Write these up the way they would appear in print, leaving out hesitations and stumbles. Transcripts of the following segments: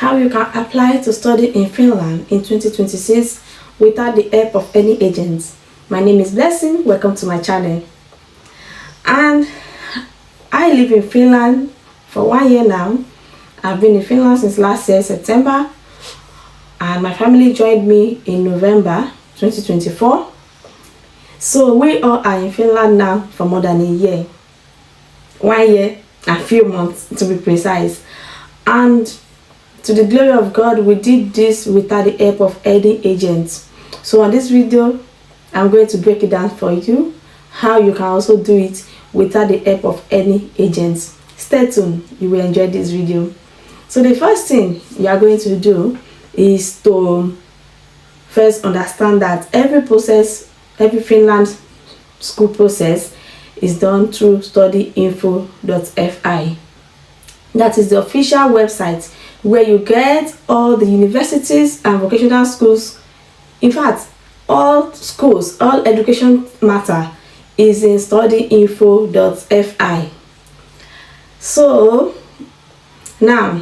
how you can apply to study in Finland in 2026 without the help of any agents. My name is Blessing, welcome to my channel. And I live in Finland for 1 year now. I've been in Finland since last year, September, and my family joined me in November 2024. So we all are in Finland now for more than a year. 1 year and a few months to be precise. And to the glory of God, we did this without the help of any agents. So on this video, I'm going to break it down for you how you can also do it without the help of any agents. Stay tuned, you will enjoy this video. So the first thing you are going to do is to first understand that every Finland school process is done through Studyinfo.fi. That is the official website where you get all the universities and vocational schools. In fact, all schools, all education matter is in Studyinfo.fi. So now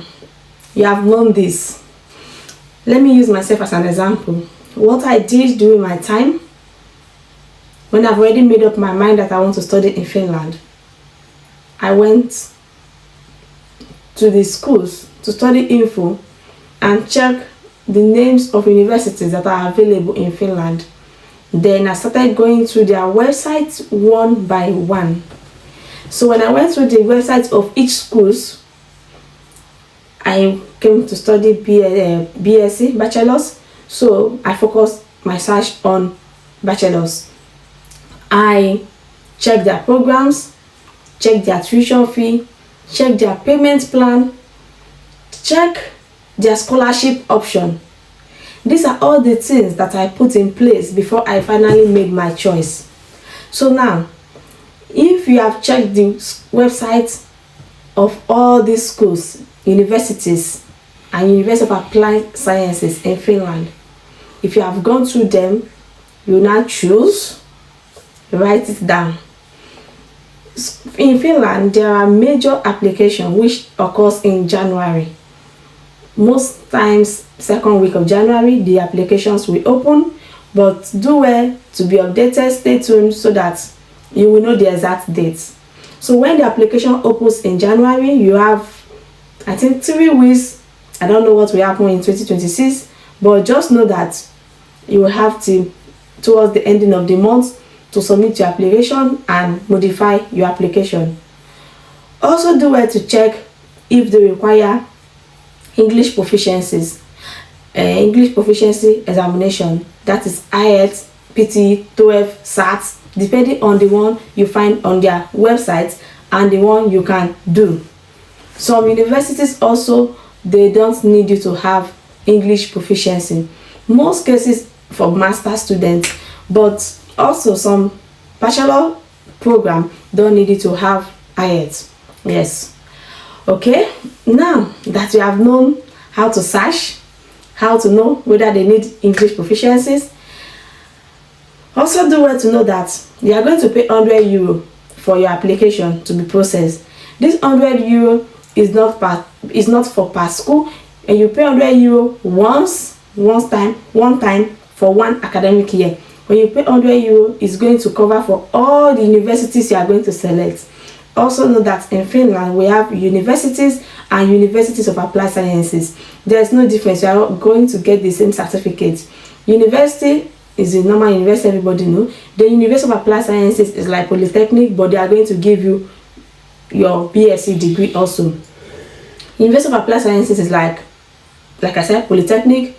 you have known this. Let me use myself as an example. What I did during my time when I've already made up my mind that I want to study in Finland, I went to the schools to study info and check the names of universities that are available in Finland. Then I started going through their websites one by one. So when I went through the websites of each schools, I came to study BSc, Bachelors. So I focused my search on Bachelors. I checked their programs, checked their tuition fee, check their payment plan, check their scholarship option. These are all the things that I put in place before I finally made my choice. So now, if you have checked the websites of all these schools, universities, and University of Applied Sciences in Finland, if you have gone through them, you now choose, write it down. In Finland, there are major applications which occurs in January. Most times, second week of January, the applications will open, but do well to be updated. Stay tuned so that you will know the exact dates. So when the application opens in January, you have, I think, 3 weeks. I don't know what will happen in 2026, but just know that you will have to, towards the ending of the month, to submit your application and modify your application. Also do well to check if they require English proficiencies, English proficiency examination, that is IELTS, PT, TOEFL, SAT, depending on the one you find on their website and the one you can do. Some universities also, they don't need you to have English proficiency. Most cases for master students, but also some bachelor program don't need you to have IELTS. Yes. Okay, now that you have known how to search, how to know whether they need English proficiencies, also do well to know that you are going to pay €100 for your application to be processed. This €100 is not for per school, and you pay €100 one time for 1 academic year. When you pay €100, it's going to cover for all the universities you are going to select. Also know that in Finland we have universities and universities of applied sciences. There's no difference. You are going to get the same certificate. University is a normal university, everybody know. The University of Applied Sciences is like polytechnic, but they are going to give you your BSc degree also. University of Applied Sciences is like I said, polytechnic.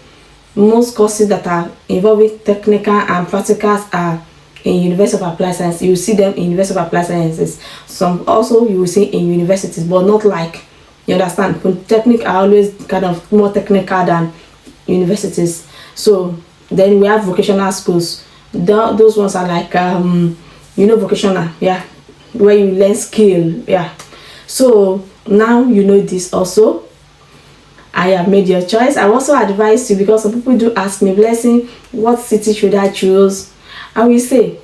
Most courses that are involving technical and practicals are in University of Applied Sciences. You will see them in University of Applied Sciences. Some also you will see in universities, but not like, you understand, polytechnic are always kind of more technical than universities. So then we have vocational schools. Those ones are like vocational, yeah, where you learn skill, yeah. So now you know this also. I have made your choice. I also advise you, because some people do ask me, Blessing, what city should I choose? I will say,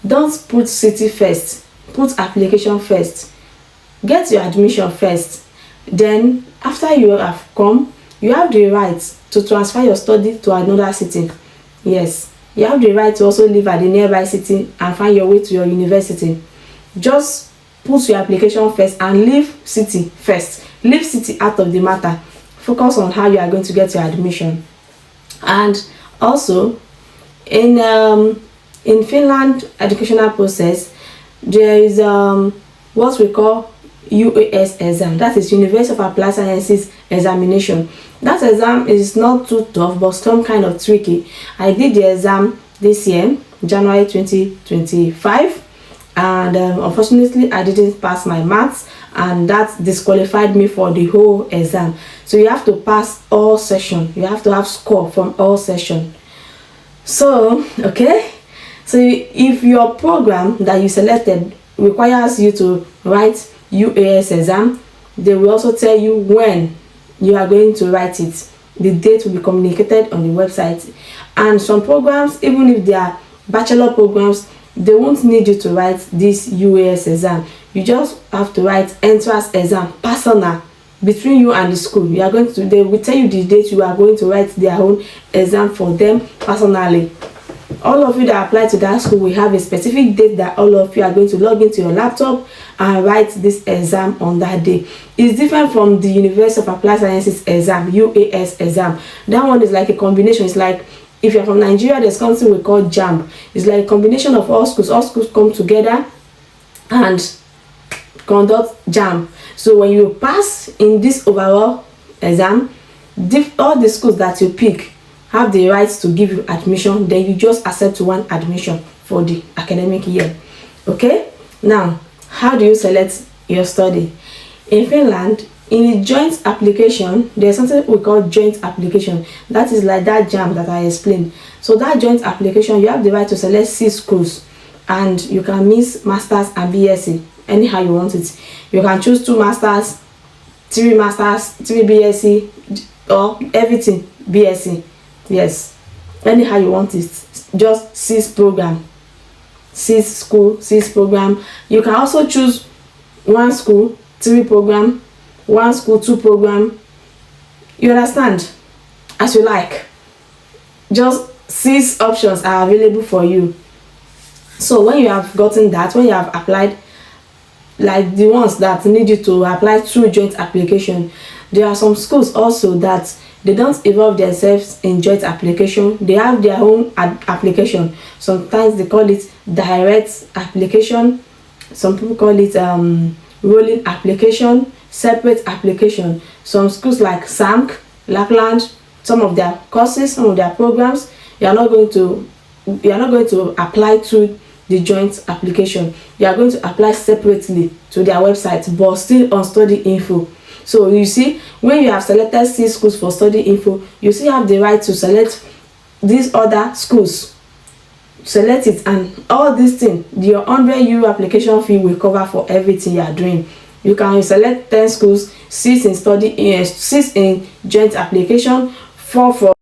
don't put city first, put application first. Get your admission first. Then after you have come, You have the right to transfer your study to another city. Yes, you have the right to also live at the nearby city and find your way to your university. Just put your application first and leave city first. Leave city out of the matter. Focus on how you are going to get your admission. And also, in Finland educational process, there is what we call UAS exam. That is University of Applied Sciences examination. That exam is not too tough but some kind of tricky. I did the exam this year, January 2025, and unfortunately I didn't pass my maths, and that disqualified me for the whole exam. So you have to pass all session. You have to have score from all session. So okay, so if your program that you selected requires you to write UAS exam, they will also tell you when you are going to write it. The date will be communicated on the website. And some programs, even if they are bachelor programs, they won't need you to write this UAS exam. You just have to write entrance exam, personal, between you and the school. You are going to, they will tell you the date you are going to write their own exam for them personally. All of you that apply to that school will have a specific date that all of you are going to log into your laptop and write this exam on that day. It's different from the University of Applied Sciences exam, UAS exam. That one is like a combination. It's like if you're from Nigeria, there's something we call JAMB. It's like a combination of all schools. All schools come together and conduct JAMB. So when you pass in this overall exam, all the schools that you pick have the right to give you admission. Then you just accept one admission for the academic year. Okay, now how do you select your study? In Finland, in a joint application, there's something we call joint application. That is like that JAMB that I explained. So that joint application, you have the right to select 6 schools, and you can mix masters and BSc anyhow you want it. You can choose 2 masters, 3 masters, 3 BSc, or everything BSc. Yes, anyhow you want it. Just 6 program, 6 school, 6 program. You can also choose 1 school, 3 program, 1 school, 2 program. You understand? As you like. Just 6 options are available for you. So when you have gotten that, when you have applied, like the ones that need you to apply through joint application, there are some schools also that they don't involve themselves in joint application. They have their own application. Sometimes they call it direct application. Some people call it rolling application, separate application. Some schools like SAMC, Lapland, some of their courses, some of their programs, you are not going to apply to the joint application. You are going to apply separately to their website, but still on Studyinfo. So you see, when you have selected 6 schools for Studyinfo, you still have the right to select these other schools. Select it, and all these things, your €100 application fee will cover for everything you are doing. You can select 10 schools, 6 in joint application, 4 for